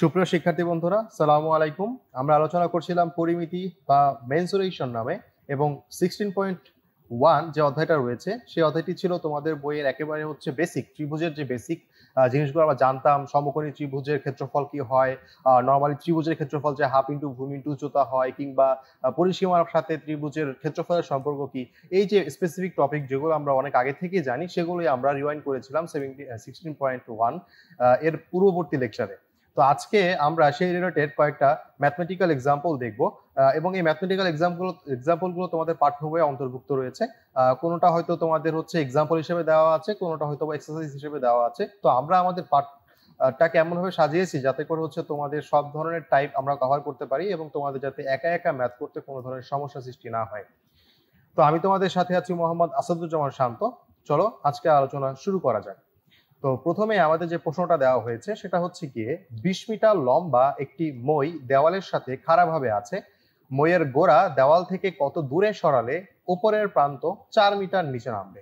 সুপ্রিয় শিক্ষার্থী বন্ধুরা, সালামু আলাইকুম। আমরা আলোচনা করছিলাম পরিমিতি বা মেনসুরেশন নামে, এবং 16.1 যে অধ্যায়টা রয়েছে সেই অধ্যায়টি ছিল তোমাদের বইয়ের একেবারে বেসিক ত্রিভুজের যে বেসিক জিনিসগুলো আমরা জানতাম। সমকোণী ত্রিভুজের ক্ষেত্রফল কি হয়, নরমালি ত্রিভুজের ক্ষেত্রফল যে হাফ ইন্টু ভূমি ইন্টু উচ্চতা হয়, কিংবা পরিসীমার সাথে ত্রিভুজের ক্ষেত্রফলের সম্পর্ক কি, এই যে স্পেসিফিক টপিক যেগুলো আমরা অনেক আগে থেকে জানি সেগুলোই আমরা রিওয়াইন্ড করেছিলাম 16.1 এর পূর্ববর্তী লেকচারে। তো আজকে আমরা সেই রিলেটেড কয়েকটা ম্যাথমেটিক্যাল এক্সাম্পল দেখব, এবং এই ম্যাথমেটিক্যাল এক্সাম্পলগুলো তোমাদের পাঠ্য বইয়ে অন্তর্ভুক্ত রয়েছে। কোনোটা হয়তো তোমাদের এক্সাম্পল হিসেবে দেওয়া আছে, কোনোটা হয়তো এক্সারসাইজ হিসেবে দেওয়া আছে। তো আমরা আমাদের পাঠটাকে এমনভাবে সাজিয়েছি যাতে করে তোমাদের সব ধরনের টাইপ আমরা কভার করতে পারি, এবং তোমাদের যাতে একা একা ম্যাথ করতে কোনো ধরনের সমস্যা সৃষ্টি না হয়। তো আমি তোমাদের সাথে আছি মোহাম্মদ আসাদুজ্জামান শান্ত। চলো আজকে আলোচনা শুরু করা যাক। তো প্রথমে আমাদের যে প্রশ্নটা দেওয়া হয়েছে সেটা হচ্ছে গিয়ে 20 মিটার লম্বা একটি মই দেওয়ালের সাথে খাড়াভাবে আছে। মইয়ের গোড়া দেওয়াল থেকে কত দূরে সরালে উপরের প্রান্ত 4 মিটার নিচে নামবে।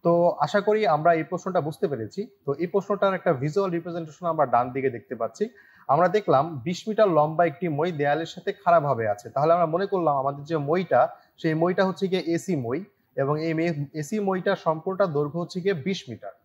তো আশা করি আমরা এই প্রশ্নটা বুঝতে পেরেছি। তো এই প্রশ্নটার একটা ভিজুয়াল রিপ্রেজেন্টেশন আমরা ডান দিকে দেখতে পাচ্ছি। আমরা দেখলাম 20 মিটার লম্বা একটি মই দেওয়ালের সাথে খাড়াভাবে আছে, তাহলে আমরা মনে করলাম আমাদের যে মইটা, সেই মইটা হচ্ছে গিয়ে এসি মই, এবং এই এসি মইটার সম্পূর্ণটা দৈর্ঘ্য হচ্ছে গিয়ে 20 মিটার।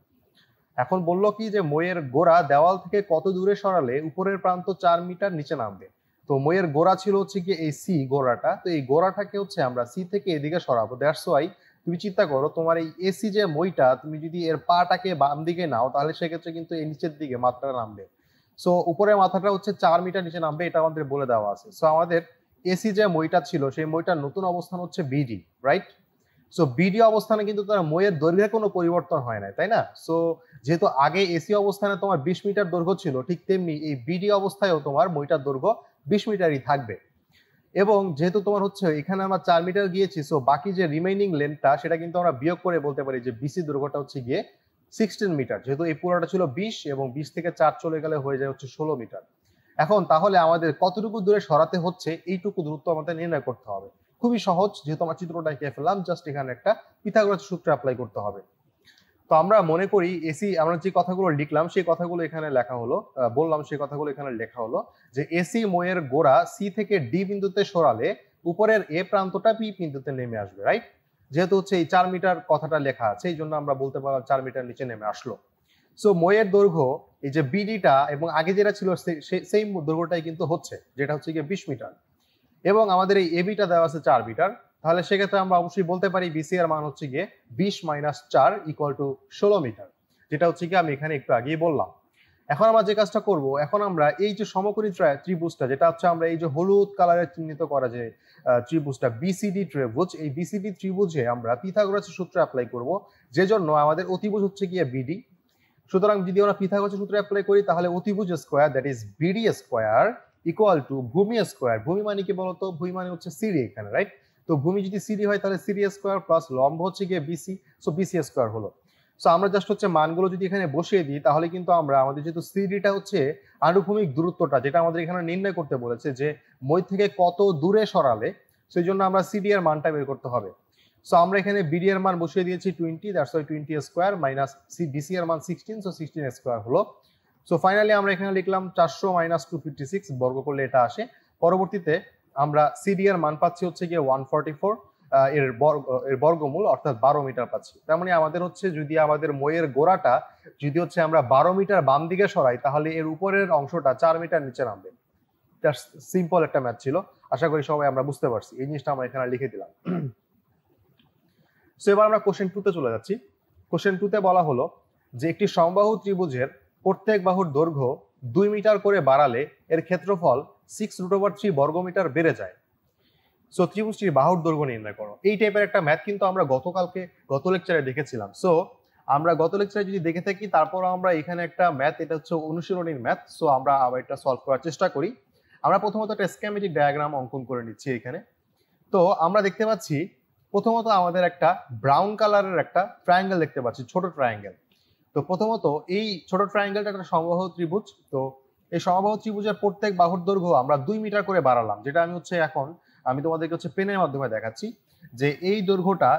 এখন বললো কি যে মইয়ের গোড়া দেওয়াল থেকে কত দূরে সরালে উপরের প্রান্ত 4 মিটার নিচে নামবে। তো মইয়ের গোড়া ছিল হচ্ছে কি এই সি গোড়াটা, তো এই গোড়াটাকে আমরা সি থেকে এদিকে সরাবো। দ্যাটস ওয়াই তুমি চিন্তা করো, তোমার এই এসি যে মইটা, তুমি যদি এর পাটাকে বাম দিকে নাও তাহলে সেক্ষেত্রে কিন্তু এই নিচের দিকে মাথাটা নামবে। সো উপরের মাথাটা 4 মিটার নিচে নামবে, এটা আমাদের বলে দেওয়া আছে। সো আমাদের এসি যে মইটা ছিল সেই মইটার নতুন অবস্থান হচ্ছে বিডি, রাইট? সো বিডি অবস্থানে কিন্তু তার মইয়ের দৈর্ঘ্যে কোনো পরিবর্তন হয় না, তাই না? সো যেহেতু আগে এসি অবস্থানে তোমার 20 মিটার দৈর্ঘ্য ছিল, ঠিক তেমনি এই বিডি অবস্থায়ও তোমার মইটার দৈর্ঘ্য 20 মিটারই থাকবে। এবং যেহেতু তোমার এখানে আমরা 4 মিটার গিয়েছি, সো বাকি যে রিমেইনিং লেন্থটা সেটা কিন্তু আমরা বিয়োগ করে বলতে পারি যে বিসি দৈর্ঘ্যটা হচ্ছে গিয়ে 16 মিটার। যেহেতু এই পুরোটা ছিল 20, এবং 20 থেকে 4 চলে গেলে হয়ে যায় 16 মিটার। এখন তাহলে আমাদের কতটুকু দূরে সরাতে হচ্ছে এইটুকু দূরত্ব আমাদের নির্ণয় করতে হবে। খুবই সহজ, যেহেতু আমরা চিত্রটা এঁকে ফেললাম, জাস্ট এখানে একটা পিথাগোরাস সূত্র অ্যাপ্লাই করতে হবে। তো আমরা মনে করি এসি, আমরা যে কথাগুলো লিখলাম সেই কথাগুলো এখানে লেখা হলো, বললাম সেই কথাগুলো এখানে লেখা হলো যে এসি মইয়ের গোড়া সি থেকে ডি বিন্দুতে সরালে উপরের এ প্রান্তটা বি বিন্দুতে নেমে আসবে, রাইট? যেহেতু এই 4 মিটার কথাটা লেখা আছে, এই জন্য আমরা বলতে পারলাম 4 মিটার নিচে নেমে আসলো। সো মইয়ের দৈর্ঘ্য এই যে বিডিটা এবং আগে যেটা ছিল সেই দৈর্ঘ্যটাই কিন্তু হচ্ছে, যেটা হচ্ছে গিয়ে 20 মিটার, এবং আমাদের এই এবিটা দেওয়া আছে 4 মিটার। তাহলে সেক্ষেত্রে আমরা অবশ্যই বলতে পারি বিসি এর মান হচ্ছে গিয়ে 20 - 4 = 16 মিটার, যেটা হচ্ছে গিয়ে আমি এখানে একটু আগেই বললাম। এখন আমরা যে কাজটা করব, এখন আমরা এই যে সমকোণী ত্রিভুজটা, যেটা আমরা এই যে হলুদ কালারের চিহ্নিত করা যে ত্রিভুজটা বিসিডি ত্রিভুজ, এই বিসিডি ত্রিভুজে আমরা পিথাগোরাসের সূত্র অ্যাপ্লাই করব, যে জন্য আমাদের অতিভুজ হচ্ছে গিয়ে বিডি। সুতরাং যদি আমরা পিথাগোরাসের সূত্র অ্যাপ্লাই করি তাহলে অতিভুজ square, that is BD square, equal to ভূমি স্কয়ার। ভূমি মানে কি বলতো? ভূমি মানে হচ্ছে সিডি এখানে, রাইট? তো ভূমি যদি সিডি হয় তাহলে সিডি স্কয়ার প্লাস লম্ব হচ্ছে গিয়ে বিসি, সো বিসি স্কয়ার হলো। সো আমরা জাস্ট মানগুলো যদি এখানে বসিয়ে দিই তাহলে কিন্তু আমরা আমাদের যেহেতু সিডিটা আনুভূমিক দূরত্বটা, যেটা আমাদের এখানে নির্ণয় করতে বলেছে যে মই থেকে কত দূরে সরালে, সেই জন্য আমরা সিডি এর মানটা বের করতে হবে। সো আমরা এখানে বিডি এর মান বসিয়ে দিয়েছি 20, that's why 20 square minus BC এর মান 16, সো 16 স্কয়ার হলো। সো ফাইনালি আমরা এখানে লিখলাম 400 - 256, বর্গ করলে এটা আসে। পরবর্তীতে আমরা সিডি এর মান পাচ্ছি হচ্ছে গিয়ে 144, এর বর্গমূল অর্থাৎ 12 মিটার পাচ্ছি। তার মানে আমাদের যদি আমাদের মইয়ের গোড়াটা যদি আমরা 12 মিটার বাম দিকে সরাই তাহলে এর উপরের অংশটা 4 মিটার নিচে নামবে। জাস্ট সিম্পল একটা ম্যাথ ছিল, আশা করি সবাই আমরা বুঝতে পারছি। এই জিনিসটা আমরা এখানে লিখে দিলাম। সো এবার আমরা কোশ্চেন 2 তে চলে যাচ্ছি। কোশ্চেন 2 তে বলা হলো যে একটি সমবাহু ত্রিভুজের প্রত্যেক বাহুর দৈর্ঘ্য 2 মিটার করে বাড়ালে এর ক্ষেত্রফল 6√3 বর্গমিটার বেড়ে যায়। সো ত্রিভুজটির বাহুর দৈর্ঘ্য নির্ণয় করো। এই টাইপের একটা ম্যাথ কিন্তু আমরা গত লেকচারে দেখেছিলাম। সো আমরা গত লেকচারে যদি দেখে থাকি, তারপর আমরা এখানে একটা ম্যাথ, এটা অনুশীলনীর ম্যাথ। সো আমরা আবার এটা সলভ করার চেষ্টা করি। আমরা প্রথমত একটা স্কিমেটিক ডায়াগ্রাম অঙ্কন করে নিচ্ছি এখানে। তো আমরা দেখতে পাচ্ছি প্রথমত আমাদের একটা ব্রাউন কালারের একটা ট্রায়াঙ্গেল দেখতে পাচ্ছি, ছোট ট্রায়াঙ্গেল। তো প্রথমত এই ছোট ট্রায়াঙ্গেলটা একটা সমবাহু ত্রিভুজ। তো এই সমবাহু ত্রিভুজের প্রত্যেক বাহুর দৈর্ঘ্য আমরা 2 মিটার করে বাড়ালাম, যেটা আমি এখন আমি তোমাদেরকে পেনের মাধ্যমে দেখাচ্ছি যে এই দৈর্ঘ্যটা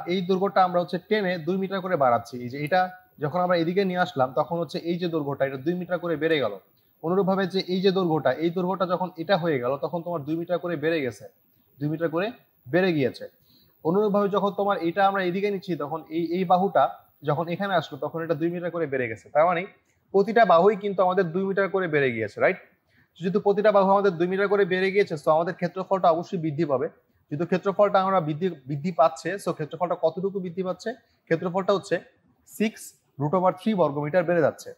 আমরা টেনে 2 মিটার করে বাড়াচ্ছি। এই যে এটা যখন আমরা এদিকে নিয়ে আসলাম তখন এই যে দৈর্ঘ্যটা এটা 2 মিটার করে বেড়ে গেল। অনুরূপভাবে যে এই যে দৈর্ঘ্যটা, এই দৈর্ঘ্যটা যখন এটা হয়ে গেল তখন তোমার 2 মিটার করে বেড়ে গেছে, 2 মিটার করে বেড়ে গিয়েছে। অনুরূপভাবে যখন তোমার এটা আমরা এদিকে নিচ্ছি তখন এই বাহুটা যখন এখানে আসলো তখন এটা 2 মিটার করে বেড়ে গেছে। তার মানে প্রতিটা বাহুই কিন্তু আমাদের 2 মিটার করে বেড়ে গিয়েছে, রাইট? যেহেতু প্রতিটা বাহু আমাদের 2 মিটার করে বেড়ে গিয়েছে, তো আমাদের ক্ষেত্রফলটা অবশ্যই বৃদ্ধি পাবে। যেহেতু ক্ষেত্রফলটা আমরা বৃদ্ধি পাচ্ছে, সো ক্ষেত্রফলটা কতটুকু বৃদ্ধি পাচ্ছে? ক্ষেত্রফলটা হচ্ছে 6√3 বর্গমিটার বেড়ে যাচ্ছে।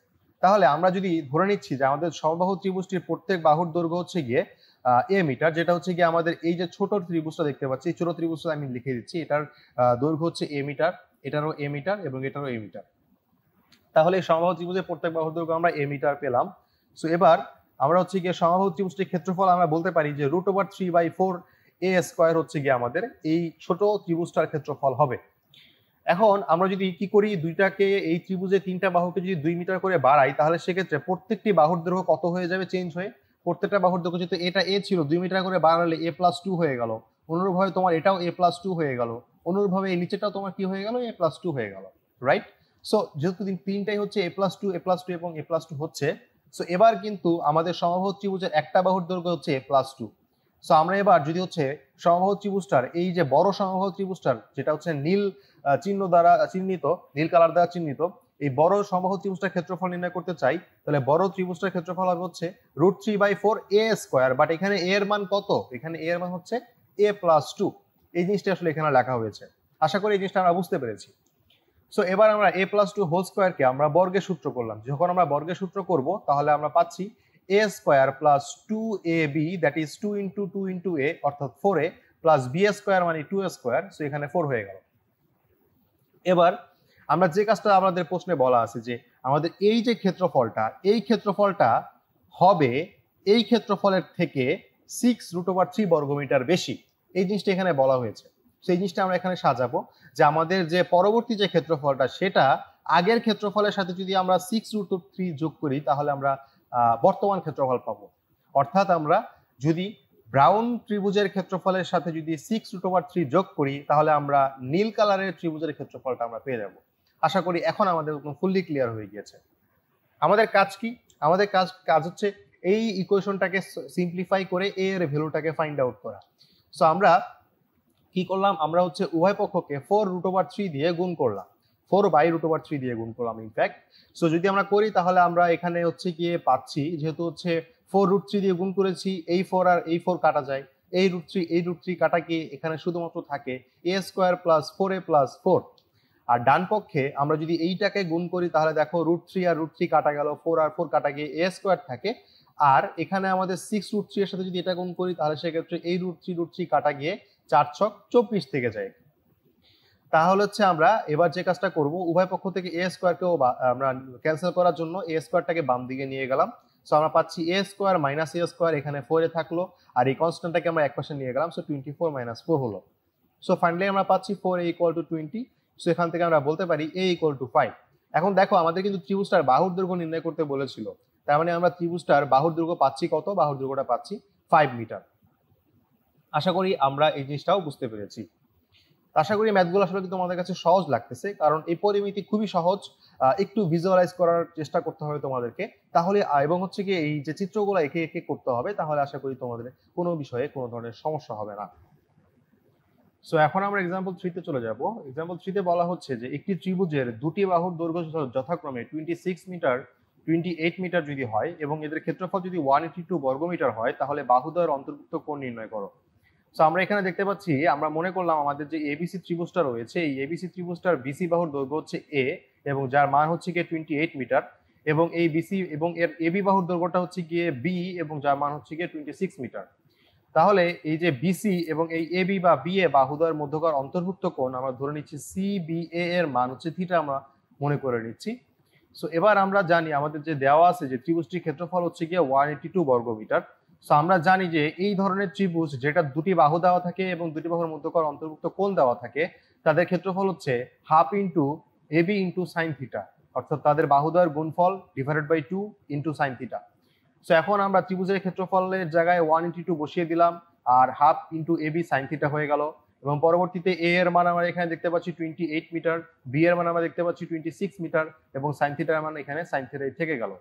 তাহলে আমরা যদি ধরে নিচ্ছি যে আমাদের সমবাহু ত্রিভুজটির প্রত্যেক বাহুর দৈর্ঘ্য হচ্ছে গিয়ে এ মিটার, যেটা হচ্ছে গিয়ে আমাদের এই যে ছোট ত্রিভুজটা দেখতে পাচ্ছি, এই ছোট ত্রিভুজটা আমি লিখে দিচ্ছি, এটার দৈর্ঘ্য হচ্ছে এ মিটার, এটারও এ মিটার এবং এটারও এ মিটার। তাহলে এই সমবাহু ত্রিভুজের প্রত্যেক বাহুর দৈর্ঘ্য আমরা এ মিটার পেলাম। সো এবার আমরা হচ্ছে গিয়ে সমবাহু ত্রিভুজটির ক্ষেত্রফল আমরা বলতে পারি যে √3/4 এ স্কয়ার হচ্ছে গিয়ে আমাদের এই ছোট ত্রিভুজটার ক্ষেত্রফল হবে। এখন আমরা যদি কি করি, দুইটাকে এই ত্রিভুজে তিনটা বাহুকে যদি 2 মিটার করে বাড়াই, তাহলে সেক্ষেত্রে প্রত্যেকটি বাহুর দৈর্ঘ্য কত হয়ে যাবে? চেঞ্জ হয়ে প্রত্যেকটা বাহুর দৈর্ঘ্য, যেহেতু এটা এ ছিল, 2 মিটার করে বাড়ালে a+2 হয়ে গেল। অনুরূপভাবে তোমার এটাও a+2 হয়ে গেল। অনুরূপভাবে এই নিচেটাও তোমার কি হয়ে গেল? a+2 হয়ে গেল, রাইট? সো যেহেতু তিনটাই হচ্ছে a+2 a+2 এবং a+2 হচ্ছে, সো এবার কিন্তু আমাদের সমবাহু ত্রিভুজের একটা বাহুর দৈর্ঘ্য হচ্ছে a+2। সো আমরা এবার যদি হচ্ছে সমবাহু ত্রিভুজটার এই যে বড় সমবাহু ত্রিভুজটার, যেটা হচ্ছে নীল চিহ্ন দ্বারা চিহ্নিত, নীল কালার দ্বারা চিহ্নিত, এই বড় সমবাহু ত্রিভুজটার ক্ষেত্রফল নির্ণয় করতে চাই, তাহলে বড় ত্রিভুজটার ক্ষেত্রফল হবে হচ্ছে √3/4 এ স্কয়ার। বাট এখানে এ এর মান কত? এখানে এ এর মান হচ্ছে a+2। এই জিনিসটা আসলে এখানে লেখা হয়েছে। আশা করি এই জিনিসটা আমরা বুঝতে পেরেছি। সো এবার আমরা a+2 হোল স্কয়ারকে আমরা বর্গের সূত্র করলাম। যখন আমরা বর্গের সূত্র করব তাহলে আমরা পাচ্ছি a square plus 2ab, that is 2 into 2 into a, অর্থাৎ 4a প্লাস b স্কয়ার মানে 2a স্কয়ার। সো এখানে 4 হয়ে গেল। এবার আমরা যে কাজটা আমাদের প্রশ্নে বলা আছে যে আমাদের এই যে ক্ষেত্রফলটা, এই ক্ষেত্রফলটা হবে এই ক্ষেত্রফলের থেকে 6√3 বর্গমিটার বেশি। এই জিনিসটা এখানে বলা হয়েছে। সেই জিনিসটা আমরা এখানে সাজাবো যে আমাদের যে পরবর্তী যে ক্ষেত্রফলটা, সেটা আগের ক্ষেত্রফলের সাথে যদি আমরা 6√3 যোগ করি তাহলে আমরা বর্তমান ক্ষেত্রফল পাবো। অর্থাৎ আমরা যদি ব্রাউন ত্রিভুজের ক্ষেত্রফলের সাথে যদি 6√3 যোগ করি তাহলে আমরা নীল কালারের ত্রিভুজের ক্ষেত্রফলটা আমরা পেয়ে যাব। আশা করি এখন আমাদের ফুললি ক্লিয়ার হয়ে গিয়েছে। আমাদের কাজ কি? আমাদের কাজ হচ্ছে এই ইকুয়েশনটাকে সিম্পলিফাই করে এ এর ভ্যালুটাকে ফাইন্ড আউট করা। সো আমরা কি করলাম? আমরা হচ্ছে উভয় পক্ষকে 4√3 দিয়ে গুণ করলাম, 4/√3 দিয়ে গুণ করলাম ইনফ্যাক্ট। সো যদি আমরা করি তাহলে আমরা এখানে হচ্ছে গিয়ে পাচ্ছি, যেহেতু হচ্ছে 4√3 দিয়ে গুণ করেছি, এই 4 আর এই 4 কাটা যায়, এই √3 কাটা গিয়ে এখানে শুধুমাত্র থাকে a square plus 4a plus 4। আর ডান পক্ষে আমরা যদি এইটাকে গুণ করি তাহলে দেখো √3 আর √3 কাটা গেল, 4 আর 4 কাটা গিয়ে a স্কয়ার থাকে। আর এখানে আমাদের 6√3 এর সাথে যদি এটা গুণ করি তাহলে সেক্ষেত্রে এই √3 কাটা গিয়ে 4 ছক 24 থেকে যায়। তাহলে হচ্ছে আমরা এবার যে কাজটা করব, উভয় পক্ষ থেকে a স্কয়ারকেও আমরা ক্যান্সেল করার জন্য a স্কয়ারটাকে বাম দিকে নিয়ে গেলাম। সো আমরা পাচ্ছি a square minus a square, এখানে 4 এ থাকলো, আর এই কনস্ট্যান্টটাকে আমরা একপাশে নিয়ে গেলাম। সো 24 মাইনাস 4 হলো। সো ফাইনালি আমরা পাচ্ছি 4a = 20। সো এখান থেকে আমরা বলতে পারি a = 5। এখন দেখো আমাদের কিন্তু ত্রিভুজটার বাহুর দৈর্ঘ্য নির্ণয় করতে বলেছিল। তার মানে আমরা ত্রিভুজটার বাহুর দৈর্ঘ্য পাচ্ছি কত? বাহুর দৈর্ঘ্যটা পাচ্ছি 5 মিটার। আশা করি আমরা এই জিনিসটাও বুঝতে পেরেছি। আশা করি ম্যাথগুলো আসলে কিন্তু আমাদের কাছে সহজ লাগতেছে, কারণ এই পরিমিতি খুবই সহজ। একটু ভিজুয়ালাইজ করার চেষ্টা করতে হবে তোমাদেরকে, তাহলে এবং হচ্ছে কি এই যে চিত্রগুলো এঁকে এঁকে করতে হবে, তাহলে আশা করি তোমাদের কোনো বিষয়ে কোনো ধরনের সমস্যা হবে না। সো এখন আমরা एग्जांपल 3 তে চলে যাব। एग्जांपल 3 তে বলা হচ্ছে যে একটি ত্রিভুজের দুটি বাহুর দৈর্ঘ্য যথাক্রমে 26 মিটার 28 মিটার যদি হয় এবং এদের ক্ষেত্রফল যদি 182 বর্গমিটার হয়, তাহলে বাহুদ্বয়ের অন্তর্ভুক্ত কোণ নির্ণয় করো। সো আমরা এখানে দেখতে পাচ্ছি, আমরা মনে করলাম আমাদের যে এবিসি ত্রিভুজটা রয়েছে, এই এবিসি ত্রিভুজটার বিসি বাহুর দৈর্ঘ্য হচ্ছে এ এবং যার মান হচ্ছে গিয়ে 28 মিটার, এবং এই বিসি এবং এর এবি বাহুর দৈর্ঘ্যটা হচ্ছে গিয়ে বি এবং যার মান হচ্ছে গিয়ে 26 মিটার। তাহলে এই যে বিসি এবং এই এবি বা বিএ বাহুদ্বয়ের মধ্যকার অন্তর্ভুক্ত কোণ আমরা ধরে নিচ্ছি সিবিএ এর মান হচ্ছে থিটা, আমরা মনে করে নিচ্ছি। সো এবার আমরা জানি আমাদের যে দেওয়া আছে যে ত্রিভুজটির ক্ষেত্রফল হচ্ছে গিয়ে 182 বর্গমিটার। সো আমরা জানি যে এই ধরনের ত্রিভুজ যেটা দুটি বাহু দেওয়া থাকে এবং দুটি বাহুর মধ্যকার অন্তর্ভুক্ত কোণ দেওয়া থাকে, তাদের ক্ষেত্রফল হচ্ছে half into AB into sine theta, অর্থাৎ তাদের বাহুদ্বয়ের গুণফল divided by 2 into sine theta. So এখন আমরা ত্রিভুজের ক্ষেত্রফলের জায়গায় 182 বসিয়ে দিলাম, আর half into AB sine theta হয়ে গেল, এবং পরবর্তীতে এ এর মান আমরা এখানে দেখতে পাচ্ছি 28 মিটার, বি এর মান আমরা দেখতে পাচ্ছি 26 মিটার, এবং সাইন থিটার মান এখানে সাইন থিটা থেকে গেল।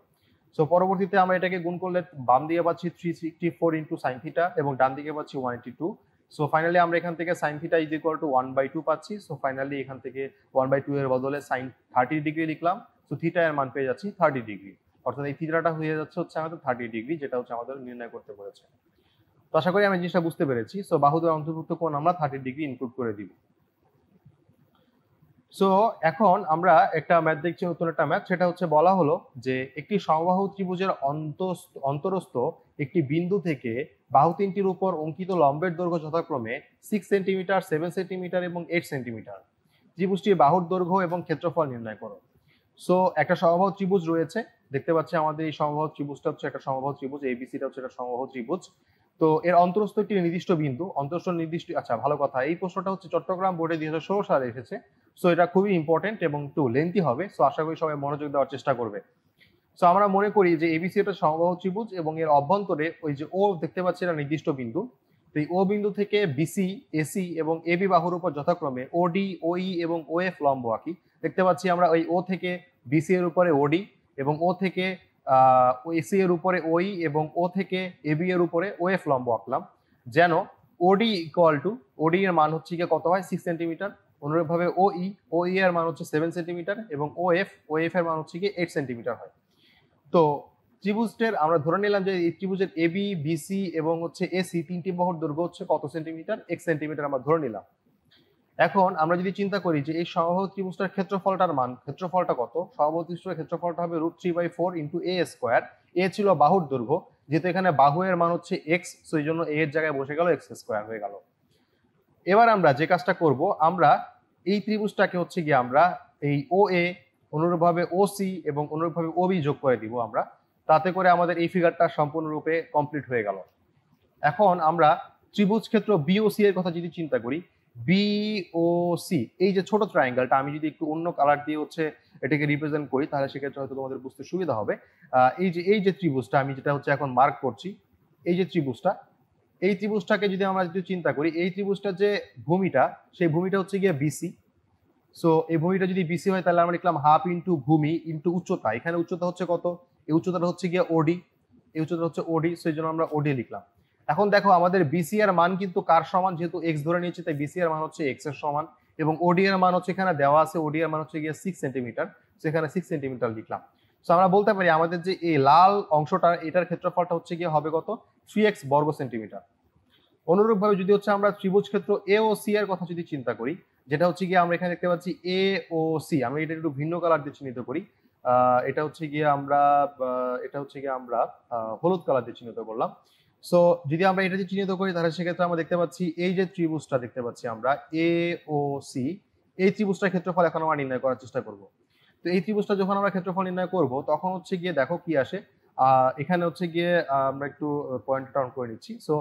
সো পরবর্তীতে আমরা এটাকে গুণ করলে বাম দিকে পাচ্ছি 364 ইন্টু সাইন থিটা এবং ডান দিকে পাচ্ছি 182। সো ফাইনালি আমরা এখান থেকে sine theta is equal to 1/2 পাচ্ছি। সো ফাইনালি এখান থেকে 1/2 এর বদলে সাইন 30 ডিগ্রি লিখলাম। সো থিটা এর মান পেয়ে যাচ্ছি 30 ডিগ্রি, অর্থাৎ এই থিটাটা হয়ে যাচ্ছে হচ্ছে আমাদের 30 ডিগ্রি, যেটা হচ্ছে আমাদের নির্ণয় করতে বলেছে। তো আশা করি আমি জিনিসটা বুঝতে পেরেছি। সো বাহুদ্বয়ের অন্তর্ভুক্ত কোণ আমরা 30 ডিগ্রি ইনক্লুড করে দিব। সো এখন আমরা একটা ম্যাথ দেখছি, নতুন একটা ম্যাথ। সেটা হচ্ছে বলা হলো যে একটি সমবাহু ত্রিভুজের অন্তরস্থ একটি বিন্দু থেকে বাহু তিনটির উপর অঙ্কিত লম্বের দৈর্ঘ্য যথাক্রমে 6 সেন্টিমিটার, 7 সেন্টিমিটার এবং 8 সেন্টিমিটার। ত্রিভুজটির বাহুর দৈর্ঘ্য এবং ক্ষেত্রফল নির্ণয় করো। সো একটা সমবাহু ত্রিভুজ রয়েছে, দেখতে পাচ্ছি আমাদের এই সমবাহু ত্রিভুজটা হচ্ছে একটা সমবাহু ত্রিভুজ, এবিসিটা হচ্ছে একটা সমবাহু ত্রিভুজ। তো এর অন্তরস্থ একটি নির্দিষ্ট বিন্দু, অন্তরস্থ নির্দিষ্ট, আচ্ছা ভালো কথা, এই প্রশ্নটা হচ্ছে চট্টগ্রাম বোর্ডে 2016 সালে এসেছে। সো এটা খুবই ইম্পর্টেন্ট এবং একটু লেন্থি হবে। সো আশা করি সবাই মনোযোগ দেওয়ার চেষ্টা করবে। সো আমরা মনে করি যে এবিসি একটা সমবাহু ত্রিভুজ এবং এর অভ্যন্তরে ওই যে ও দেখতে পাচ্ছি এটা নির্দিষ্ট বিন্দু। তো এই ও বিন্দু থেকে বিসি, এসি এবং এবি বাহুর উপর যথাক্রমে ওডি, ওই এবং ওএফ লম্ব আঁকি। দেখতে পাচ্ছি আমরা ওই ও থেকে বিসি এর উপরে ওডি এবং ও থেকে এসি এর উপরে ওই এবং ও থেকে এবি এর উপরে ওএফ লম্ব আঁকলাম, যেন ওডি ইকুয়াল টু, ওডি এর মান হচ্ছে গিয়ে কত হয় 6 সেন্টিমিটার। অনুরূপভাবে ওই এর মান হচ্ছে 7 সেন্টিমিটার এবং ওএফ এর মান হচ্ছে গিয়ে 8 সেন্টিমিটার হয়। তো ত্রিভুজের আমরা ধরে নিলাম যে এই ত্রিভুজের এবি, বিসি এবং হচ্ছে এসি তিনটি বাহুর দৈর্ঘ্য হচ্ছে কত সেন্টিমিটার, 1 সেন্টিমিটার আমরা ধরে নিলাম। এখন আমরা যদি চিন্তা করি যে এই সমবাহু ত্রিভুজটার ক্ষেত্রফলটার মান, ক্ষেত্রফলটা কত, সমবাহু ত্রিভুজের ক্ষেত্রফলটা হবে √3/4 ইন্টু এ স্কোয়ার। এ ছিল বাহুর দৈর্ঘ্য, যেহেতু এখানে বাহু এর মান হচ্ছে এক্স, সো এই জন্য এ এর জায়গায় বসে গেল এক্স স্কোয়ার হয়ে গেল। এবার আমরা যে কাজটা করব, আমরা এই ত্রিভুজটাকে হচ্ছে গিয়ে আমরা এই ও এ, অনুরূপভাবে ও সি এবং অনুরূপভাবে ও বি যোগ করে দিব আমরা, তাতে করে আমাদের এই ফিগারটা সম্পূর্ণরূপে কমপ্লিট হয়ে গেল। এখন আমরা ত্রিভুজ ক্ষেত্র বিওসি এর কথা যদি চিন্তা করি, বিওসি এই যে ছোট ট্রায়াঙ্গেলটা, আমি যদি একটু অন্য কালার দিয়ে হচ্ছে এটাকে রিপ্রেজেন্ট করি তাহলে সেক্ষেত্রে হয়তো তোমাদের বুঝতে সুবিধা হবে। এই যে ত্রিভুজটা আমি যেটা হচ্ছে এখন মার্ক করছি, এই যে ত্রিভুজটা, এই ত্রিভুজটাকে যদি আমরা যদি চিন্তা করি, এই ত্রিভুজটার যে ভূমিটা, সেই ভূমিটা হচ্ছে গিয়ে বিসি। সো এই ভূমিটা যদি বিসি হয় তাহলে আমরা লিখলাম হাফ ইন্টু ভূমি ইন্টু উচ্চতা। এখানে উচ্চতা হচ্ছে কত, এই উচ্চতাটা হচ্ছে গিয়ে ওডি, এই উচ্চতা হচ্ছে ওডি, সেই জন্য আমরা ওডি লিখলাম। এখন দেখো আমাদের বিসি এর মান কিন্তু কার সমান, যেহেতু এক্স ধরে নিয়েছি তাই বিসি এর মান হচ্ছে এক্স এর সমান, এবং ওডি এর মান হচ্ছে এখানে দেওয়া আছে, ওডি এর মান হচ্ছে গিয়ে 6 সেন্টিমিটার, সেখানে 6 সেন্টিমিটার লিখলাম। সো আমরা বলতে পারি আমাদের যে এই লাল অংশটা, এটার ক্ষেত্রফলটা হচ্ছে গিয়ে হবে কত, 3x বর্গ সেন্টিমিটার। অনুরূপভাবে যদি হচ্ছে আমরা ত্রিভুজ ক্ষেত্র এ ও সি এর কথা যদি চিন্তা করি, যেটা হচ্ছে গিয়ে আমরা এখানে দেখতে পাচ্ছি এ ও সি, আমি এটা একটু ভিন্ন কালার দিয়ে চিহ্নিত করি। এটা হচ্ছে গিয়ে আমরা হলুদ কালার দিয়ে চিহ্নিত করলাম। সো যদি আমরা এটা দিয়ে চিহ্নিত করি তাহলে সেক্ষেত্রে আমরা দেখতে পাচ্ছি এই যে ত্রিভুজটা দেখতে পাচ্ছি আমরা এ ও সি, এই ত্রিভুজটার ক্ষেত্রফল এখন আমরা নির্ণয় করার চেষ্টা করব। তো এই ত্রিভুজটা যখন আমরা ক্ষেত্রফল নির্ণয় করব তখন হচ্ছে গিয়ে দেখো কি আসে, এখানে হচ্ছে গিয়ে আমরা একটু পয়েন্ট ডাউন করে নিচ্ছি। সো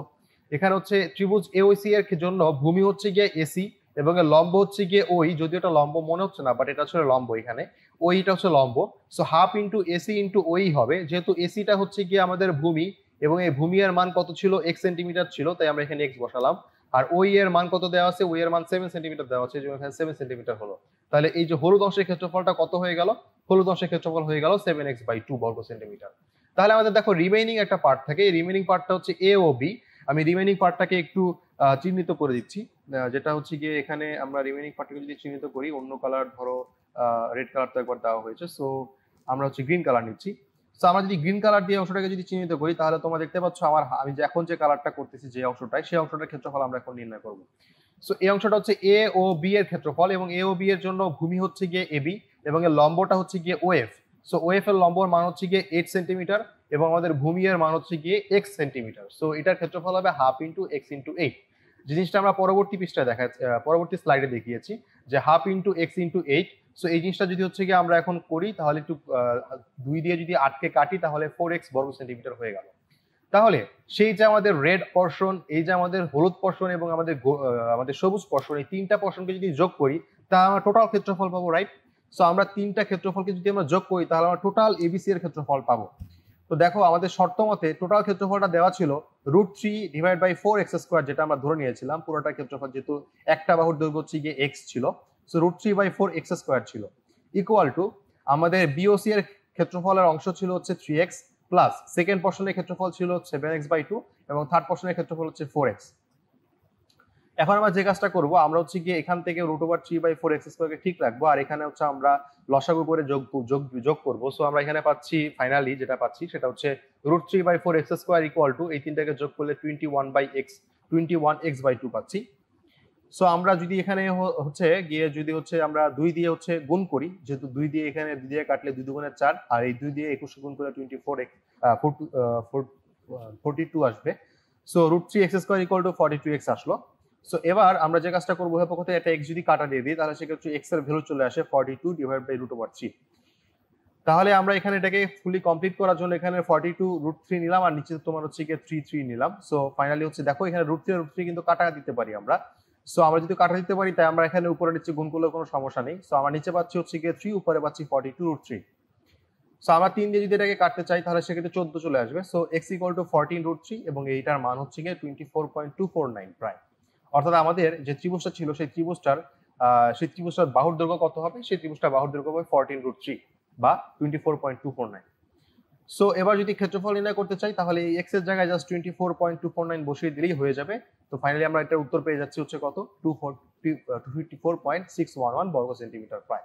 এখানে হচ্ছে ত্রিভুজ এওসি এর জন্য ভূমি হচ্ছে গিয়ে এসি এবং এর লম্ব হচ্ছে গিয়ে ওই, যদিও এটা লম্ব মনে হচ্ছে না বাট এটা আসলে লম্ব, এখানে ওইটা হচ্ছে লম্ব। So half into AC into ওই হবে, যেহেতু এসিটা হচ্ছে গিয়ে আমাদের ভূমি এবং এই ভূমি এর মান কত ছিল, এক্স সেন্টিমিটার ছিল, তাই আমরা এখানে এক্স বসালাম। আর ওই এর মান কত দেওয়া আছে, ওই এর মান 7 সেন্টিমিটার দেওয়া আছে, যেমন এখানে 7 সেন্টিমিটার হলো। তাহলে এই যে হলুদ অংশের ক্ষেত্রফলটা কত হয়ে গেল, হলুদ অংশের ক্ষেত্রফল হয়ে গেল 7x/2 বর্গ সেন্টিমিটার। তাহলে আমাদের দেখো রিমেইনিং একটা পার্ট থাকে, এই রিমেইনিং পার্টটা হচ্ছে এ ও বি। আমি রিমেইনিং পার্টটাকে একটু চিহ্নিত করে দিচ্ছি, যেটা হচ্ছে গিয়ে এখানে আমরা রিমেইনিং পার্টটাকে যদি চিহ্নিত করি, অন্য কালার ধরো রেড কালার তো একবার দেওয়া হয়েছে, সো আমরা হচ্ছে গ্রিন কালার নিচ্ছি। সো আমরা যদি গ্রিন কালার দিয়ে অংশটাকে যদি চিহ্নিত করি তাহলে তোমরা দেখতে পাচ্ছ আমি যে এখন যে কালারটা করতেছি যে অংশটায়, সেই অংশটার ক্ষেত্রফল আমরা এখন নির্ণয় করব। সো এই অংশটা হচ্ছে এ ও বি এর ক্ষেত্রফল, এবং এ ও বি এর জন্য ভূমি হচ্ছে গিয়ে এবি এবং এর লম্বটা হচ্ছে গিয়ে ওএফ। সো ওএফ এর লম্বর মান হচ্ছে গিয়ে 8 সেন্টিমিটার এবং আমাদের ভূমি এর মান হচ্ছে গিয়ে এক্স সেন্টিমিটার। সো এটার ক্ষেত্রফল হবে হাফ ইন্টু এক্স ইন্টু 8। জিনিসটা আমরা পরবর্তী পৃষ্ঠায় পরবর্তী স্লাইডে দেখিয়েছি যে half into x into 8। So এই জিনিসটা যদি হচ্ছে গিয়ে আমরা এখন করি তাহলে একটু 2 দিয়ে যদি 8কে কাটি তাহলে 4x বর্গ সেন্টিমিটার হয়ে গেল। তাহলে সেই যে আমাদের রেড পোরশন, এই যে আমাদের হলুদ পোরশন এবং আমাদের সবুজ পোরশন, এই তিনটা পোরশনকে যদি যোগ করি তাহলে আমরা টোটাল ক্ষেত্রফল পাবো, রাইট? সো আমরা তিনটা ক্ষেত্রফলকে যদি আমরা যোগ করি তাহলে আমরা টোটাল এবিসি এর ক্ষেত্রফল পাবো। তো দেখো আমাদের শর্ত মতে টোটাল ক্ষেত্রফলটা দেওয়া ছিল √3/4x², যেটা আমরা ধরে নিয়েছিলাম পুরোটা ক্ষেত্রফল, যেহেতু একটা বাহুর দৈর্ঘ্য হচ্ছে গিয়ে এক্স ছিল, সো √3/4x² ছিল, ইকুয়াল টু আমাদের বিওসি এর ক্ষেত্রফলের অংশ ছিল হচ্ছে 3x প্লাস সেকেন্ড পোর্শনের ক্ষেত্রফল ছিল 7x/2 এবং থার্ড পোর্শনের ক্ষেত্রফল হচ্ছে 4x। এখন আমরা যে কাজটা করব, আমরা হচ্ছে গিয়ে এখান থেকে √3/4x² কে ঠিক রাখবো, আর এখানে হচ্ছে আমরা লসাগু করে যোগ করব। সো আমরা এখানে পাচ্ছি, ফাইনালি যেটা পাচ্ছি সেটা হচ্ছে √3/4x² ইকুয়াল টু, এই তিনটাকে যোগ করলে 21x/2 পাচ্ছি। সো আমরা যদি এখানে হচ্ছে গিয়ে যদি হচ্ছে আমরা 2 দিয়ে হচ্ছে গুণ করি, যেহেতু 2 দিয়ে এখানে 2 দিয়ে কাটলে 2 দুগুণে 4, আর এই 2 দিয়ে 21 গুণ করলে 42 আসবে। So √3x² equal to 42x আসলো। সো এবার আমরা যে কাজটা করবো, উভয় পক্ষ থেকে একটা x যদি কাটা দিয়ে দিই, তাহলে সেক্ষেত্রে x এর ভ্যালু চলে আসে 42/√3। তাহলে আমরা এখানে এটাকে ফুলি কমপ্লিট করার জন্য এখানে 42√3 নিলাম, আর নিচে তোমার হচ্ছে গিয়ে 3 নিলাম। সো ফাইনালি হচ্ছে দেখো এখানে √3 কিন্তু কাটা দিতে পারি আমরা। সো আমরা যদি কাটা দিতে পারি, তাই আমরা এখানে উপরে নিচে গুণ করলে কোনো সমস্যা নেই। সো আমরা নিচে পাচ্ছি হচ্ছে গিয়ে 3, উপরে পাচ্ছি 42√3। সো আমরা 3 দিয়ে যদি এটাকে কাটতে চাই, তাহলে সেক্ষেত্রে 14 চলে আসবে। সো x ইকুয়াল টু 14√3 এবং এইটার মান হচ্ছে গিয়ে 24.249 প্রায়। অর্থাৎ আমাদের যে ত্রিভুজটা ছিল সেই ত্রিভুজটার বাহুর দৈর্ঘ্য কত হবে? সেই ত্রিভুজটার বাহুর দৈর্ঘ্য হবে 14√3 বা 24.249। সো এবার যদি ক্ষেত্রফল নির্ণয় করতে চাই, তাহলে এই x এর জায়গায় জাস্ট 24.249 বসিয়ে দিলেই হয়ে যাবে। তো ফাইনালি আমরা এটার উত্তর পেয়ে যাচ্ছি হচ্ছে কত? 254.611 বর্গ সেন্টিমিটার প্রায়।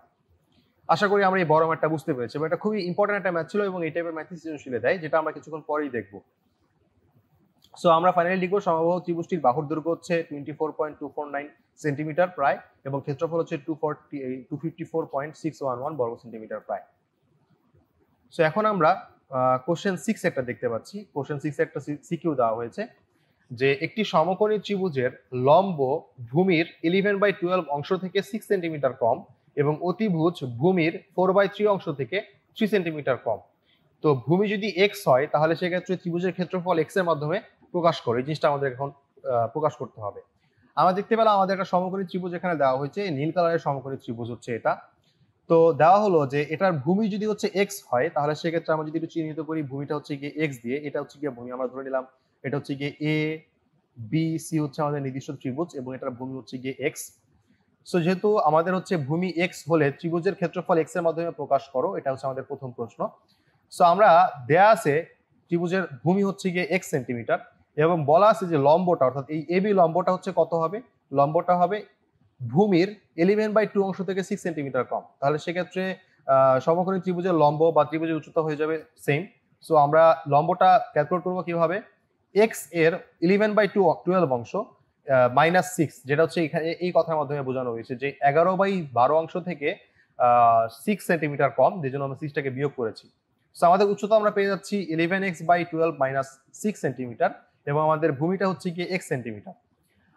আশা করি আমরা এই বড় ম্যাথটা বুঝতে পেরেছি। এটা খুবই ইম্পর্টেন্ট একটা ম্যাথ ছিল এবং এই টাইপের ম্যাথই সৃজনশীলে দেয়, যেটা আমরা কিছুক্ষণ পরেই দেখবো। সো আমরা ফাইনালি লিখবো সমবাহু ত্রিভুজটির বাহুর দৈর্ঘ্য হচ্ছে 24.249 সেন্টিমিটার প্রায় এবং ক্ষেত্রফল হচ্ছে 254.611 বর্গ সেন্টিমিটার প্রায়। সো এখন আমরা কোশ্চেন 6 একটা দেখতে পাচ্ছি। কোশ্চেন 6 একটা সিকিউ দেওয়া হয়েছে যে একটি সমকোণী ত্রিভুজের লম্ব ভূমির 11/12 অংশ থেকে 6 সেন্টিমিটার কম এবং অতিভুজ ভূমির 4/3 অংশ থেকে 3 সেন্টিমিটার কম। তো ভূমি যদি x হয়, তাহলে সেক্ষেত্রে ত্রিভুজের ক্ষেত্রফল x এর মাধ্যমে প্রকাশ করে, এই জিনিসটা আমাদের এখন প্রকাশ করতে হবে। আমরা দেখতে পেলাম আমাদের একটা সমকোণী ত্রিভুজ এখানে দেওয়া হয়েছে, নীল কালারের সমকোণী ত্রিভুজ হচ্ছে এটা। তো দেওয়া হলো যে এটার ভূমি যদি হচ্ছে x হয়, তাহলে সেক্ষেত্রে আমরা যদি একটু চিহ্নিত করি, ভূমিটা হচ্ছে গিয়ে x দিয়ে, এটা হচ্ছে গিয়ে ভূমি আমরা ধরে নিলাম, এটা হচ্ছে গিয়ে a b c হচ্ছে আমাদের নির্দিষ্ট ত্রিভুজ এবং এটার ভূমি হচ্ছে গিয়ে x। সো যেহেতু আমাদের হচ্ছে ভূমি x হলে ত্রিভুজের ক্ষেত্রফল x এর মাধ্যমে প্রকাশ করো, এটা হচ্ছে আমাদের প্রথম প্রশ্ন। সো আমরা দেয়া আছে ত্রিভুজের ভূমি হচ্ছে গিয়ে x সেন্টিমিটার এবং বলা আছে যে লম্বটা, অর্থাৎ এই AB লম্বটা হচ্ছে কত হবে? লম্বটা হবে ভূমির 11/2 অংশ থেকে 6 সেন্টিমিটার কম। তাহলে সেক্ষেত্রে সমকোণী ত্রিভুজের লম্ব বা ত্রিভুজের উচ্চতা হয়ে যাবে সেম। সো আমরা লম্বটা ক্যালকুলেট করবো কিভাবে? x এর 11/12 অংশ -6, যেটা হচ্ছে এখানে এই কথার মাধ্যমে বোঝানো হয়েছে যে 11/12 অংশ থেকে 6 সেন্টিমিটার কম, যে জন্য আমরা 6টাকে বিয়োগ করেছি। সো আমাদের উচ্চতা আমরা পেয়ে যাচ্ছি 11x/12 -6 সেন্টিমিটার এবং আমাদের ভূমিটা হচ্ছে গিয়ে x সেন্টিমিটার।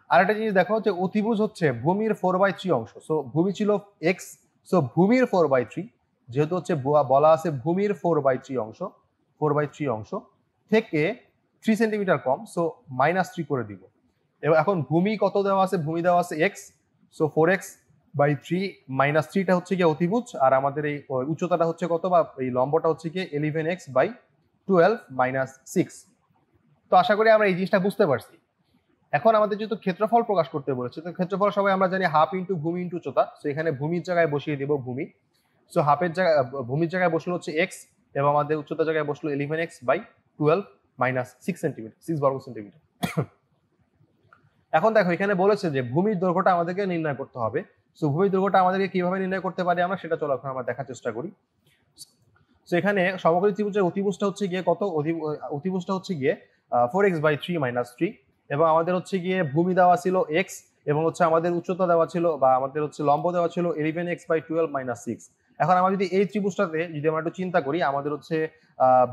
আর একটা জিনিস দেখো যে অতিভুজ হচ্ছে ভূমির 4/3 অংশ। সো ভূমি ছিল x, সো ভূমির 4/3, যেহেতু হচ্ছে বলা আছে ভূমির 4/3 অংশ থেকে 3 সেন্টিমিটার কম, সো -3 করে দিব। এবং এখন ভূমি কত দেওয়া আছে? ভূমি দেওয়া আছে x, সো 4x/3 -3টা হচ্ছে গিয়ে অতিভুজ, আর আমাদের এই উচ্চতাটা হচ্ছে কত, বা এই লম্বটা হচ্ছে গিয়ে 11x/12 -6। তো আশা করি আমরা এই জিনিসটা বুঝতে পারছি। এখন আমাদের যেহেতু ক্ষেত্রফল প্রকাশ করতে বলেছে, তো ক্ষেত্রফল সবাই আমরা জানি হাফ ইন্টু ভূমি ইন্টু উচ্চতা। সো এখানে ভূমির জায়গায় বসিয়ে দেব ভূমি। সো হাফের জায়গায় ভূমির জায়গায় বসলো হচ্ছে x এবং আমাদের উচ্চতার জায়গায় বসলো 11x/12 -6 সেন্টিমিটার, 6 বর্গ সেন্টিমিটার। এখন দেখো এখানে বলেছে যে ভূমির দৈর্ঘ্যটা আমাদেরকে নির্ণয় করতে হবে। সো ভূমির দৈর্ঘ্যটা আমাদেরকে কিভাবে নির্ণয় করতে পারি আমরা, সেটা চলো এখন আমরা দেখার চেষ্টা করি। সো এখানে সমকোণী ত্রিভুজের অতিভুজটা হচ্ছে গিয়ে কত? অতিভুজটা হচ্ছে গিয়ে 4x/3 -3 এবং আমাদের হচ্ছে গিয়ে ভূমি দেওয়া ছিল x এবং হচ্ছে আমাদের উচ্চতা দেওয়া ছিল বা আমাদের হচ্ছে লম্ব দেওয়া ছিল 11x/12 -6। এখন আমরা যদি এই ত্রিভুজটাতে যদি আমরা একটু চিন্তা করি, আমাদের হচ্ছে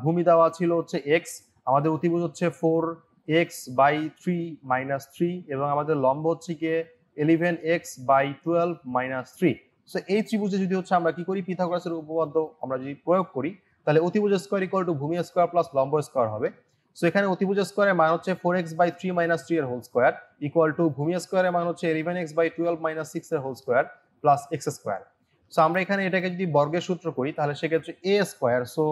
ভূমি দেওয়া ছিল হচ্ছে x, আমাদের অতিভুজ হচ্ছে 4x/3 -3 এবং আমাদের লম্ব হচ্ছে গিয়ে 11x/12 -3। সো এই ত্রিভুজে যদি হচ্ছে আমরা কি করি, পিথাগোরাসের উপপাদ্য আমরা যদি প্রয়োগ করি, তাহলে অতিভুজ স্কয়ার ইকুয়াল টু ভূমি স্কয়ার প্লাস লম্ব স্কয়ার হবে। সো এখানে অতিভুজ স্কয়ারের মান হচ্ছে 4x/3 -3 এর হোল স্কয়ার ইকুয়াল টু ভূমি স্কয়ারের মান হচ্ছে 11x/12 -6 এর whole square plus x square. So আমরা এখানে এটাকে যদি বর্গের সূত্র করি, তাহলে সেক্ষেত্রে a square, so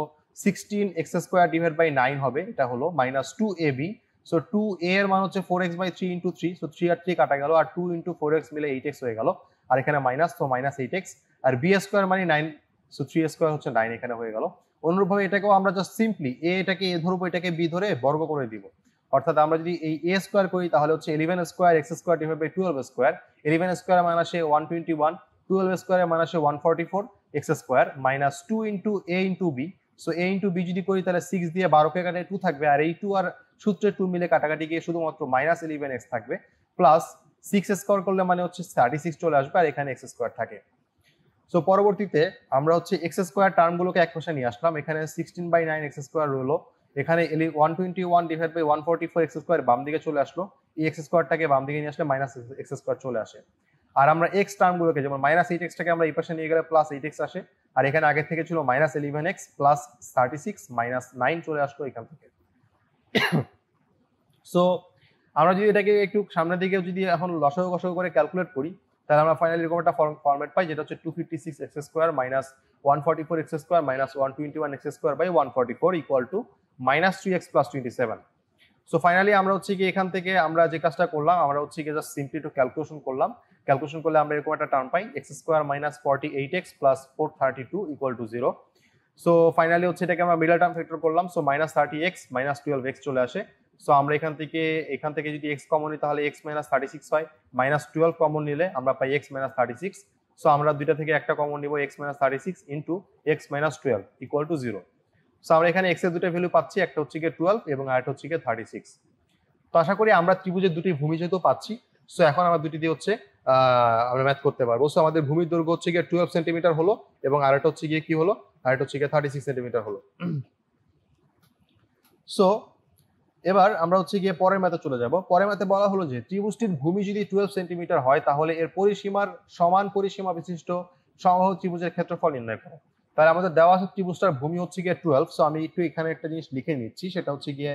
16x² divide by 9 হবে, এটা হলো -2ab। সো 2a এর মান হচ্ছে 4x/3 × 3, সো 3 আর 3 কাটা গেল, আর 2 × 4x মিলে 8x হয়ে গেল, আর এখানে মাইনাস, তো -8x, আর b স্কয়ার মানে 9, সো 3 স্কয়ার হচ্ছে 9 এখানে হয়ে গেল। অনুরূপভাবে এটাকেও আমরা জাস্ট সিম্পলি এটাকে এ ধরবো, এটাকে বি ধরে বর্গ করে দিব। অর্থাৎ আমরা যদি এই এ স্কোয়ার করি তাহলে হচ্ছে 11 square x square divide by 12 square. 11 square মান আসে 121, 12 স্কোয়ারের মান আসে 144 x square minus 2 into a into b. So a into b যদি করি তাহলে 6 দিয়ে 12কে কাটে 2 থাকবে, আর এই 2 আর সূত্রে 2 মিলে কাটাকাটি গিয়ে শুধুমাত্র মাইনাস 11x থাকবে, প্লাস 6 স্কোয়ার করলে মানে হচ্ছে 36 চলে আসবে, আর এখানে এক্স স্কোয়ার থাকে। সো পরবর্তীতে আমরা হচ্ছে এক্স স্কোয়ার টার্মগুলোকে এক পাশে নিয়ে আসলাম। এখানে 16/9 এক্স স্কোয়ার রইলো, এখানে 121 ডিভাইড বাই 144 এক্স স্কোয়ার বাম দিকে চলে আসলো, এই এক্স স্কোয়ারটাকে বাম দিকে নিয়ে আসলে মাইনাস এক্স স্কোয়ার চলে আসে। আর আমরা এক্স টার্মগুলোকে যেমন মাইনাস 8x-টাকে আমরা এই পাশে নিয়ে গেলে প্লাস 8x আসে, আর এখানে আগে থেকে ছিল মাইনাস 11x প্লাস 36 মাইনাস 9 চলে আসলো এখান থেকে। সো আমরা যদি এটাকে একটু সামনের দিকে যদি এখন লসাগু গসাগু করে ক্যালকুলেট করি তাহলে আমরা ফাইনালি এরকম একটা ফরম্যাট পাই, যেটা হচ্ছে 256 x square minus 144 x square minus 121 x square by 144 equal to minus 3x plus 27। So finally আমরা হচ্ছে কি এখান থেকে আমরা যে কাজটা করলাম, আমরা হচ্ছে কি জাস্ট সিম্পলি একটু ক্যালকুলেশন করলাম। ক্যালকুলেশন করলে আমরা এরকম একটা term pi, x square minus 48x plus 432 equal to 0। So finally হচ্ছে এটাকে আমরা মিডল টার্ম ফ্যাক্টর করলাম, so minus 30x minus 12x চলে আসে। সো আমরা এখান থেকে যদি x কমন নিই তাহলে x মাইনাস 36 হয়, মাইনাস 12 কমন নিলে আমরা পাই x মাইনাস 36। সো আমরা দুইটা থেকে একটা কমন নিব, x minus 36 into x minus 12 equal to 0। So আমরা এখানে x এর দুটো ভ্যালু পাচ্ছি, একটা হচ্ছে গিয়ে 12 এবং আরেকটা হচ্ছে গিয়ে 36। তো আশা করি আমরা ত্রিভুজের দুটি ভূমি যেহেতু পাচ্ছি, সো এখন আমরা দুটি দিয়ে হচ্ছে আমরা ম্যাথ করতে পারবো। সো আমাদের ভূমির দৈর্ঘ্য হচ্ছে গিয়ে 12 সেন্টিমিটার হলো, এবং আরেকটা হচ্ছে গিয়ে কি হলো, আরেকটা হচ্ছে গিয়ে 36 সেন্টিমিটার হলো। সো এবার আমরা হচ্ছে গিয়ে পরের ম্যাথে চলে যাব। পরের ম্যাথে বলা হলো যে ত্রিভুজটির ভূমি যদি 12 সেন্টিমিটার হয় তাহলে এর পরিসীমার সমান পরিসীমা বিশিষ্ট সমবাহু ত্রিভুজের ক্ষেত্রফল নির্ণয় করো। তাহলে আমাদের দেওয়া আছে ত্রিভুজটার ভূমি হচ্ছে গিয়ে 12। সো আমি একটু এখানে একটা জিনিস লিখে নিচ্ছি, সেটা হচ্ছে গিয়ে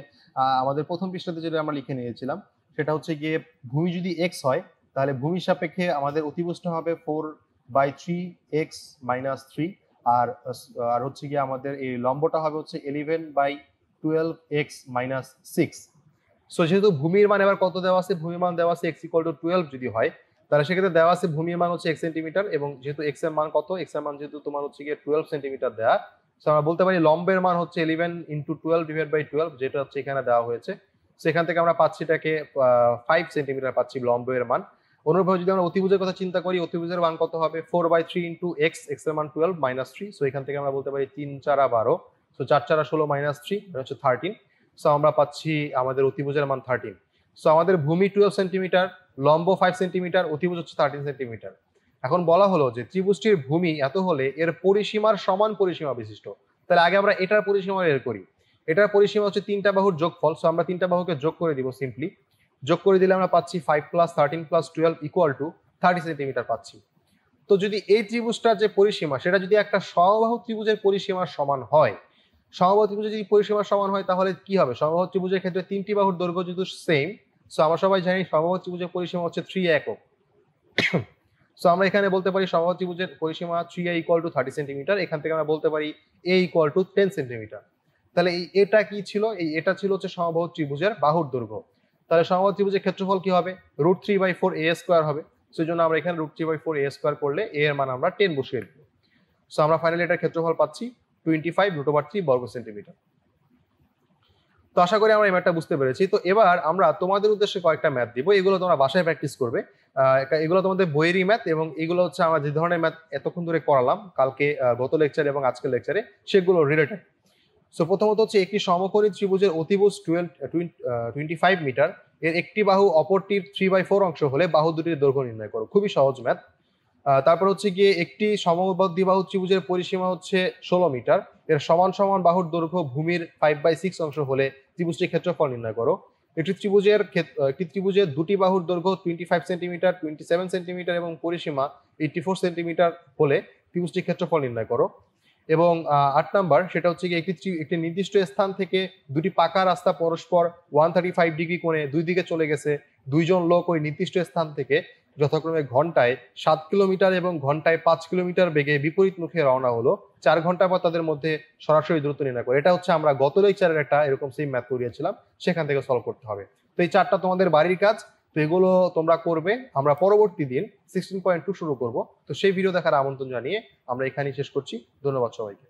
আমাদের প্রথম পৃষ্ঠাতে যেটা আমরা লিখে নিয়েছিলাম সেটা হচ্ছে গিয়ে ভূমি যদি x হয় তাহলে ভূমির সাপেক্ষে আমাদের অতিভুজটা হবে 4/3x মাইনাস 3, আর হচ্ছে গিয়ে আমাদের এই লম্বটা হবে হচ্ছে 11/12x মাইনাস 6। সো যেহেতু ভূমির মান এবার কত দেওয়া আছে, ভূমির মান দেওয়া আছে x ইকুয়াল টু 12 যদি হয় তাহলে সেক্ষেত্রে দেওয়া আছে ভূমির মান হচ্ছে 1 সেন্টিমিটার, এবং যেহেতু x এর মান কত, x এর মান যেহেতু তোমার হচ্ছে গিয়ে 12 সেন্টিমিটার দেওয়া, সো আমরা বলতে পারি লম্বের মান হচ্ছে 11 ইন্টু 12 ডিভাইড বাই 12, যেটা হচ্ছে এখানে দেওয়া হয়েছে। সেখান থেকে আমরা পাচ্ছি এটাকে 5 সেন্টিমিটার পাচ্ছি লম্বের মান। অনুরূপভাবে যদি আমরা অতিভুজের কথা চিন্তা করি, অতিভুজের মান কত হবে 4/3 ইন্টু x, x এর মান 12 মাইনাস 3, সো এখান থেকে আমরা বলতে পারি 3 4 12, সো 4 4 16 মাইনাস 3 হচ্ছে 13। সো আমরা পাচ্ছি আমাদের অতিভুজের মান 13। সো আমাদের ভূমি 12 সেন্টিমিটার, লম্ব 5 সেন্টিমিটার, অতিভুজ হচ্ছে 13 সেন্টিমিটার। এখন বলা হলো যে ত্রিভুজটির ভূমি এত হলে এর পরিসীমার সমান পরিসীমা বিশিষ্ট। তাহলে আগে আমরা এটার পরিসীমা বের করি। এটার পরিসীমা হচ্ছে তিনটা বাহুর যোগফল, সো আমরা তিনটা বাহুকে যোগ করে দিব সিম্পলি। যোগ করে দিলে আমরা পাচ্ছি 5 plus 13 plus 12 equal to 30 centimetre পাচ্ছি। তো যদি এই ত্রিভুজটার যে পরিসীমা সেটা যদি একটা সমবাহু ত্রিভুজের পরিসীমার সমান হয়, সমবাহু ত্রিভুজের যদি পরিসীমার সমান হয় তাহলে কি হবে, সমবাহু ত্রিভুজের ক্ষেত্রে তিনটি বাহুর দৈর্ঘ্য যেহেতু সেম, সো আমরা সবাই জানি সমবাহু ত্রিভুজের পরিসীমা হচ্ছে 3 একক। সো আমরা এখানে বলতে পারি সমবাহু ত্রিভুজের পরিসীমা 3a ইকুয়াল টু 30 সেন্টিমিটার। এখান থেকে আমরা বলতে পারি a ইকুয়াল টু 10 সেন্টিমিটার। তাহলে এই এটা কি ছিল, এটা ছিল হচ্ছে সমবাহু ত্রিভুজের বাহুর দৈর্ঘ্য। তাহলে সমবাহু ত্রিভুজের ক্ষেত্রফল কি হবে, √3/4 a স্কয়ার হবে। সেই জন্য আমরা এখানে √3/4 a স্কয়ার করলে a এর মান আমরা 10 বসিয়ে দেব। সো আমরা ফাইনালি এটার ক্ষেত্রফল পাচ্ছি 25√3 বর্গ সেন্টিমিটার। তো আশা করি আমরা এই ম্যাথটা বুঝতে পেরেছি। তো এবার আমরা তোমাদের উদ্দেশ্যে কয়েকটা ম্যাথ দিব, এগুলো তোমরা বাসায় প্র্যাকটিস করবে। এগুলো তোমাদের বইয়েরই ম্যাথ, এবং এগুলো হচ্ছে আমরা যে ধরনের ম্যাথ এতক্ষণ ধরে করালাম কালকে গত লেকচারে এবং আজকের লেকচারে, সেগুলো রিলেটেড। সো প্রথমত হচ্ছে একটি সমকোণী ত্রিভুজের অতিভুজ 25 মিটার, এর একটি বাহু অপরটির 3/4 অংশ হলে বাহু দুটির দৈর্ঘ্য নির্ণয় করো। খুবই সহজ ম্যাথ। তারপর হচ্ছে গিয়ে একটি সমদ্বিবাহু ত্রিভুজের পরিসীমা হচ্ছে 16 মিটার, এর সমান সমান বাহুর দৈর্ঘ্য ভূমির 5/6 অংশ হলে ত্রিভুজটির ক্ষেত্রফল নির্ণয় করো। একটি ত্রিভুজের দুটি বাহুর দৈর্ঘ্য 25 সেন্টিমিটার, 27 সেন্টিমিটার এবং পরিসীমা 84 সেন্টিমিটার হলে ত্রিভুজটির ক্ষেত্রফল নির্ণয় করো। এবং 8 নাম্বার, সেটা হচ্ছে গিয়ে একটি নির্দিষ্ট স্থান থেকে দুটি পাকা রাস্তা পরস্পর 135 ডিগ্রি কোণে দুই দিকে চলে গেছে, দুইজন লোক ওই নির্দিষ্ট স্থান থেকে যথাক্রমে ঘন্টায় 7 কিলোমিটার এবং ঘন্টায় 5 কিলোমিটার বেগে বিপরীত মুখে রওনা হলো, 4 ঘন্টা পর তাদের মধ্যে সরাসরি দূরত্ব নির্ণয় করে। এটা হচ্ছে আমরা গত লেকচারের একটা এরকম সেম ম্যাথ করিয়েছিলাম, সেখান থেকে সলভ করতে হবে। তো এই চারটা তোমাদের বাড়ির কাজ, তো এগুলো তোমরা করবে। আমরা পরবর্তী দিন 16.2 শুরু করব। তো সেই ভিডিও দেখার আমন্ত্রণ জানিয়ে আমরা এখানেই শেষ করছি। ধন্যবাদ সবাইকে।